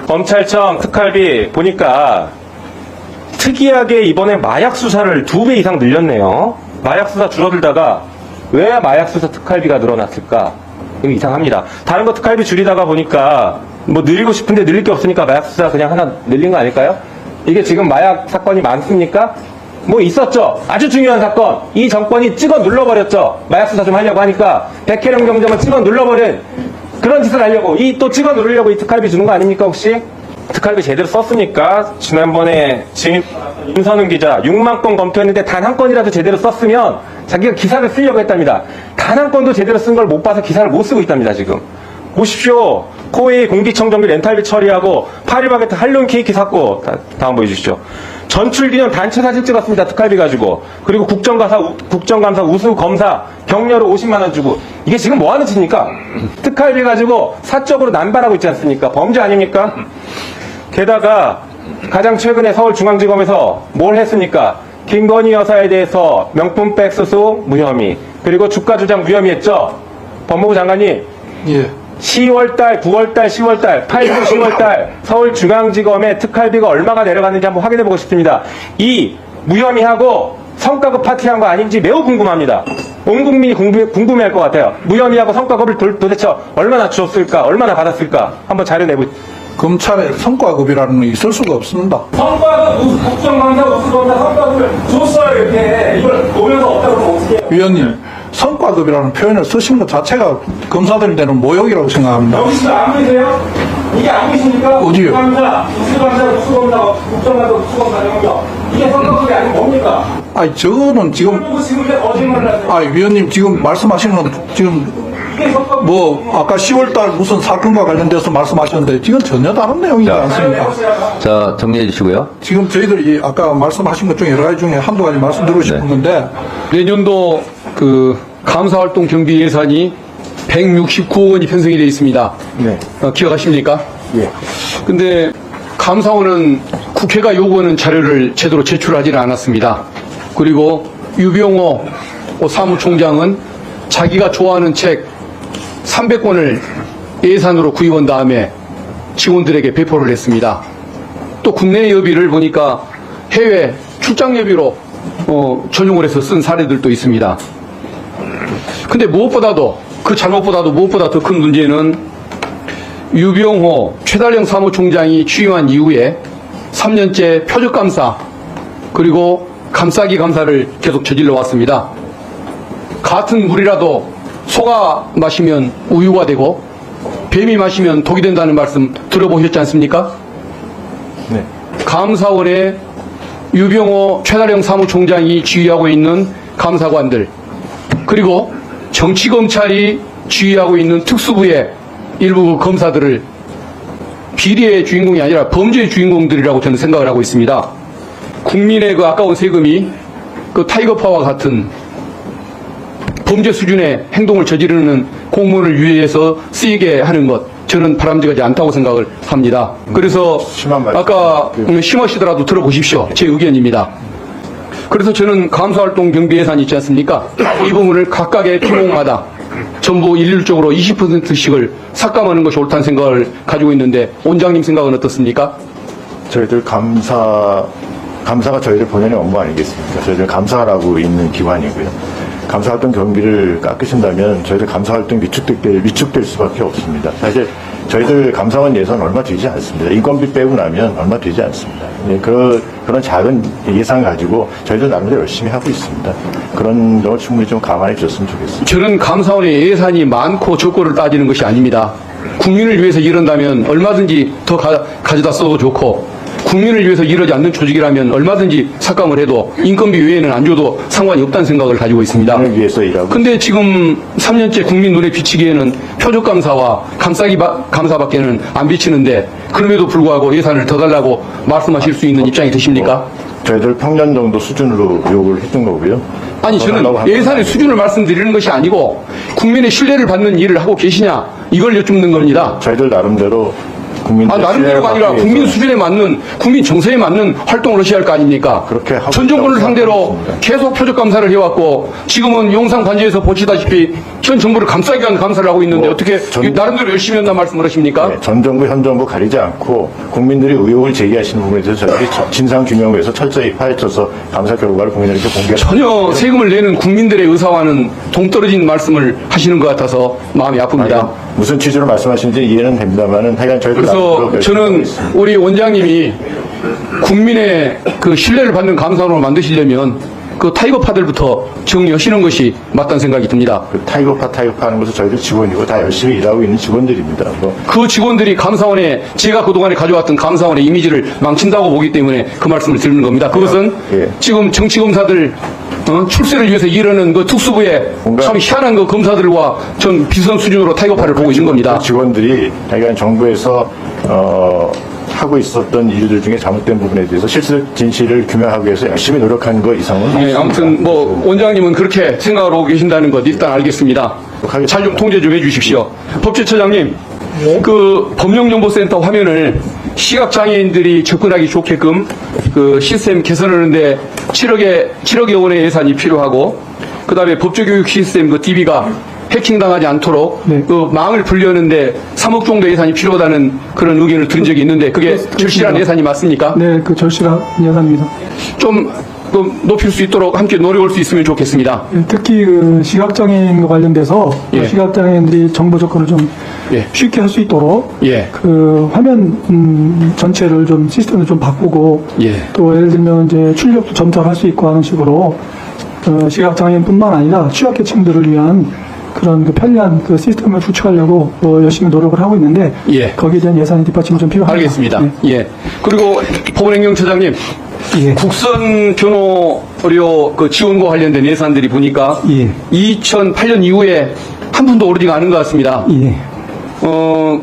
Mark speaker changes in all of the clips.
Speaker 1: 검찰청 특활비 보니까 특이하게 이번에 마약 수사를 2배 이상 늘렸네요. 마약 수사 줄어들다가 왜 마약 수사 특활비가 늘어났을까? 이거 이상합니다. 다른 거 특활비 줄이다가 보니까 뭐 늘리고 싶은데 늘릴 게 없으니까 마약 수사 그냥 하나 늘린 거 아닐까요? 이게 지금 마약 사건이 많습니까? 뭐 있었죠. 아주 중요한 사건. 이 정권이 찍어 눌러버렸죠. 마약 수사 좀 하려고 하니까 백혜령 경정을 찍어 눌러버린 그런 짓을 하려고 이 또 찍어 누르려고 이 특활비 주는 거 아닙니까 혹시? 특활비 제대로 썼습니까? 지난번에 임선웅 기자 6만 건 검토했는데 단 한 건이라도 제대로 썼으면 자기가 기사를 쓰려고 했답니다. 단 한 건도 제대로 쓴 걸 못 봐서 기사를 못 쓰고 있답니다. 지금 보십시오. 코웨이 공기청정기 렌탈비 처리하고 파리바게트 할로윈 케이크 샀고 다음 보여주시죠. 전출기념 단체 사진 찍었습니다. 특활비 가지고. 그리고 국정감사 우수검사 격려로 50만 원 주고. 이게 지금 뭐 하는 짓입니까? 특활비 가지고 사적으로 남발하고 있지 않습니까? 범죄 아닙니까? 게다가 가장 최근에 서울중앙지검에서 뭘 했습니까? 김건희 여사에 대해서 명품백 수수 무혐의, 그리고 주가 조작 무혐의 했죠? 법무부 장관님.
Speaker 2: 예.
Speaker 1: 10월달, 9월달, 10월달, 8월, 10월달 서울중앙지검의 특활비가 얼마가 내려갔는지 한번 확인해보고 싶습니다. 이 무혐의하고 성과급 파티한 거 아닌지 매우 궁금합니다. 온 국민이 궁금해할 것 같아요. 무혐의하고 성과급을 도대체 얼마나 줬을까, 얼마나 받았을까 한번 자료 내보시죠.
Speaker 2: 검찰에 성과급이라는 게 있을 수가 없습니다.
Speaker 1: 성과급, 국정감사, 우수검사 성과급을 줬어요 이렇게. 이걸 보면서 없다고 그러면 어떻게 해요?
Speaker 2: 위원님, 성과급이라는 표현을 쓰신 것 자체가 검사들 되는 모욕이라고 생각합니다.
Speaker 1: 여기 지금 안 보이세요? 이게 안 보이십니까?
Speaker 2: 어디요?
Speaker 1: 국정감사, 우수검사, 국정감사, 우수검사 경력. 이게 성과급이 아니면 뭡니까?
Speaker 2: 아니, 저거는 지금,
Speaker 1: 그리고 지금 왜 거짓말을 하세요?
Speaker 2: 아니, 위원님 지금 말씀하시는 건 지금
Speaker 1: 이게 성과급.
Speaker 2: 뭐, 아까 10월달 무슨 사건과 관련돼서 말씀하셨는데 지금 전혀 다른 내용이지 않습니까?
Speaker 3: 자, 정리해 주시고요.
Speaker 2: 지금 저희들이 아까 말씀하신 것 중에 여러 가지 중에 한두 가지 말씀드리고 싶은 건데,
Speaker 4: 내년도 그 감사활동 경비 예산이 169억 원이 편성이 되어 있습니다.
Speaker 2: 네.
Speaker 4: 기억하십니까?
Speaker 2: 예.
Speaker 4: 근데 감사원은 국회가 요구하는 자료를 제대로 제출하지는 않았습니다. 그리고 유병호 사무총장은 자기가 좋아하는 책 300권을 예산으로 구입한 다음에 직원들에게 배포를 했습니다. 또 국내 여비를 보니까 해외 출장 여비로 전용을 해서 쓴 사례들도 있습니다. 근데 무엇보다도 그 잘못보다도 무엇보다 더 큰 문제는 유병호 최달령 사무총장이 취임한 이후에 3년째 표적감사 그리고 감싸기 감사를 계속 저질러 왔습니다. 같은 물이라도 소가 마시면 우유가 되고 뱀이 마시면 독이 된다는 말씀 들어보셨지 않습니까?
Speaker 2: 네.
Speaker 4: 감사원에 유병호 최달령 사무총장이 지휘하고 있는 감사관들 그리고 정치검찰이 지휘하고 있는 특수부의 일부 검사들을 비리의 주인공이 아니라 범죄의 주인공들이라고 저는 생각을 하고 있습니다. 국민의 그 아까운 세금이 그 타이거파와 같은 범죄 수준의 행동을 저지르는 공무원을 위해서 쓰이게 하는 것 저는 바람직하지 않다고 생각을 합니다. 그래서 아까 심하시더라도 들어보십시오. 제 의견입니다. 그래서 저는 감사활동 경비 예산이 있지 않습니까? 이 부분을 각각의 팀목마다 전부 일률적으로 20%씩을 삭감하는 것이 옳다는 생각을 가지고 있는데 원장님 생각은 어떻습니까?
Speaker 5: 저희들 감사가 저희를 보내는 업무 아니겠습니까? 저희들 감사하라고 있는 기관이고요. 감사활동 경비를 깎으신다면 저희들 감사활동 위축될 수밖에 없습니다. 사실 저희들 감사원 예산 얼마 되지 않습니다. 인건비 빼고 나면 얼마 되지 않습니다. 예, 그런 작은 예산 가지고 저희들 나름대로 열심히 하고 있습니다. 그런 점을 충분히 좀 감안해 주셨으면 좋겠습니다.
Speaker 4: 저는 감사원의 예산이 많고 적고를 따지는 것이 아닙니다. 국민을 위해서 이런다면 얼마든지 더 가져다 써도 좋고 국민을 위해서 이러지 않는 조직이라면 얼마든지 삭감을 해도 인건비 외에는 안 줘도 상관이 없다는 생각을 가지고 있습니다.
Speaker 5: 국민을 위해서 일하고.
Speaker 4: 근데 지금 3년째 국민 눈에 비치기에는 표적감사와 감싸기 감사밖에는 안 비치는데 그럼에도 불구하고 예산을 더 달라고 말씀하실 수 있는 입장이 되십니까?
Speaker 5: 저희들 평년 정도 수준으로 요구를 했던 거고요.
Speaker 4: 아니 저는 예산의 수준을 말씀드리는 것이 아니고 국민의 신뢰를 받는 일을 하고 계시냐 이걸 여쭙는 겁니다.
Speaker 5: 저희들 나름대로 국민들
Speaker 4: 나름대로가 아니라 국민 수준에 맞는, 국민 정서에 맞는 활동을 하셔야 할 거 아닙니까?
Speaker 5: 그렇게 하고
Speaker 4: 전 정권을
Speaker 5: 있다고
Speaker 4: 상대로
Speaker 5: 생각합니다.
Speaker 4: 계속 표적 감사를 해왔고, 지금은 영상 관제에서 보시다시피 현 정부를 감싸기 위한 감사를 하고 있는데 어떻게 나름대로 열심히 한다 말씀을 하십니까?
Speaker 5: 네, 전 정부, 현 정부 가리지 않고 국민들이 의혹을 제기하시는 부분에 대해서 저희들이 진상 규명을 위해서 철저히 파헤쳐서 감사 결과를 국민들에게 공개.
Speaker 4: 전혀 세금을 내는 국민들의 의사와는 동떨어진 말씀을 하시는 것 같아서 마음이 아픕니다.
Speaker 5: 무슨 취지로 말씀하시는지 이해는 됩니다만은 하여간 저희들
Speaker 4: 그래서 저는 우리 원장님이 국민의 그 신뢰를 받는 감사원을 만드시려면 그 타이거파들부터 정리하시는 것이 맞다는 생각이 듭니다.
Speaker 5: 그 타이거파 하는 것은 저희들 직원이고 다 열심히 일하고 있는 직원들입니다.
Speaker 4: 그 직원들이 감사원에 제가 그동안에 가져왔던 감사원의 이미지를 망친다고 보기 때문에 그 말씀을 드리는 겁니다. 그것은
Speaker 5: 예.
Speaker 4: 지금 정치검사들 출세를 위해서 이르는 그 특수부의
Speaker 5: 뭔가-
Speaker 4: 참 희한한 그 검사들과 전 비슷한 수준으로 타이거파를 보고 있는 겁니다.
Speaker 5: 그 직원들이 하여간 정부에서 하고 있었던 일들 중에 잘못된 부분에 대해서 실수 진실을 규명하기 위해서 열심히 노력한 것 이상은
Speaker 4: 네,
Speaker 5: 없습니다.
Speaker 4: 아무튼 뭐 원장님은 그렇게 생각하고 계신다는 것 일단 알겠습니다. 잘 좀 통제 좀 해주십시오. 법제처장님, 그 법령정보센터 화면을 시각장애인들이 접근하기 좋게끔 그 시스템 개선하는데 7억여 원의 예산이 필요하고, 그 다음에 법조교육 시스템 그 DB가 해킹당하지 않도록 그 망을 분리하는데 3억 정도 예산이 필요하다는 그런 의견을 들은 적이 있는데 그게 절실한 예산이 맞습니까?
Speaker 6: 네, 그 절실한 예산입니다.
Speaker 4: 좀 높일 수 있도록 함께 노력할 수 있으면 좋겠습니다.
Speaker 6: 특히 그 시각장애인과 관련돼서
Speaker 4: 예.
Speaker 6: 시각장애인들이 정보 접근을 좀
Speaker 4: 예.
Speaker 6: 쉽게 할 수 있도록
Speaker 4: 예.
Speaker 6: 그 화면 전체를 좀 시스템을 좀 바꾸고
Speaker 4: 예.
Speaker 6: 또 예를 들면 이제 출력도 점차할 수 있고 하는 식으로 시각장애인뿐만 아니라 취약계층들을 위한 그런 그 편리한 그 시스템을 구축하려고 열심히 노력을 하고 있는데
Speaker 4: 예.
Speaker 6: 거기에 대한 예산이 뒷받침이 좀 필요합니다.
Speaker 4: 알겠습니다.
Speaker 6: 네.
Speaker 4: 예. 그리고 법원행정처장님,
Speaker 6: 예.
Speaker 4: 국선 변호료 그 지원과 관련된 예산들이 보니까
Speaker 6: 예.
Speaker 4: 2008년 이후에 한 푼도 오르지가 않은 것 같습니다.
Speaker 6: 예.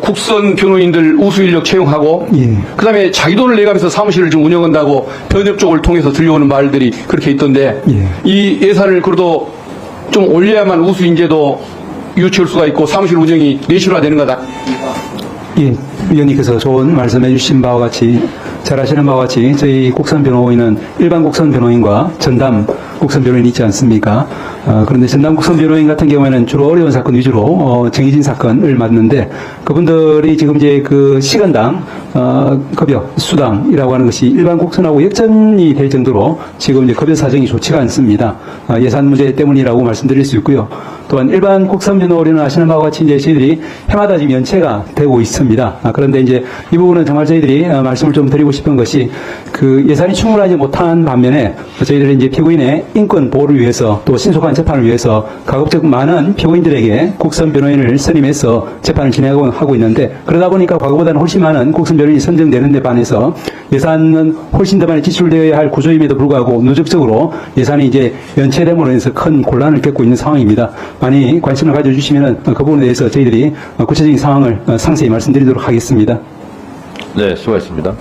Speaker 4: 국선 변호인들 우수 인력 채용하고,
Speaker 6: 예.
Speaker 4: 그 다음에 자기 돈을 내가면서 사무실을 좀 운영한다고 변협 쪽을 통해서 들려오는 말들이 그렇게 있던데,
Speaker 6: 예.
Speaker 4: 이 예산을 그래도 좀 올려야만 우수 인재도 유치할 수가 있고 사무실 운영이 내실화되는 거다.
Speaker 7: 예, 위원님께서 좋은 말씀해 주신 바와 같이 잘 아시는 바와 같이 저희 국선 변호인은 일반 국선 변호인과 전담 국선 변호인이 있지 않습니까? 그런데 전담 국선 변호인 같은 경우에는 주로 어려운 사건 위주로 정해진 사건을 맡는데 그분들이 지금 이제 그 시간당 급여 수당이라고 하는 것이 일반 국선하고 역전이 될 정도로 지금 이제 급여 사정이 좋지가 않습니다. 예산 문제 때문이라고 말씀드릴 수 있고요. 또한 일반 국선 변호인은 아시는 바와 같이 이제 저희들이 해마다 지금 연체가 되고 있습니다. 그런데 이제 이 부분은 정말 저희들이 말씀을 좀 드리고 싶은 것이 그 예산이 충분하지 못한 반면에 저희들이 이제 피고인의 인권 보호를 위해서 또 신속한 재판을 위해서 가급적 많은 피고인들에게 국선 변호인을 선임해서 재판을 진행하고 있는데 그러다 보니까 과거보다는 훨씬 많은 국선 변호인이 선정되는 데 반해서 예산은 훨씬 더 많이 지출되어야 할 구조임에도 불구하고 누적적으로 예산이 이제 연체됨으로 인해서 큰 곤란을 겪고 있는 상황입니다. 많이 관심을 가져주시면 그 부분에 대해서 저희들이 구체적인 상황을 상세히 말씀드리도록 하겠습니다.
Speaker 3: 네, 수고하셨습니다.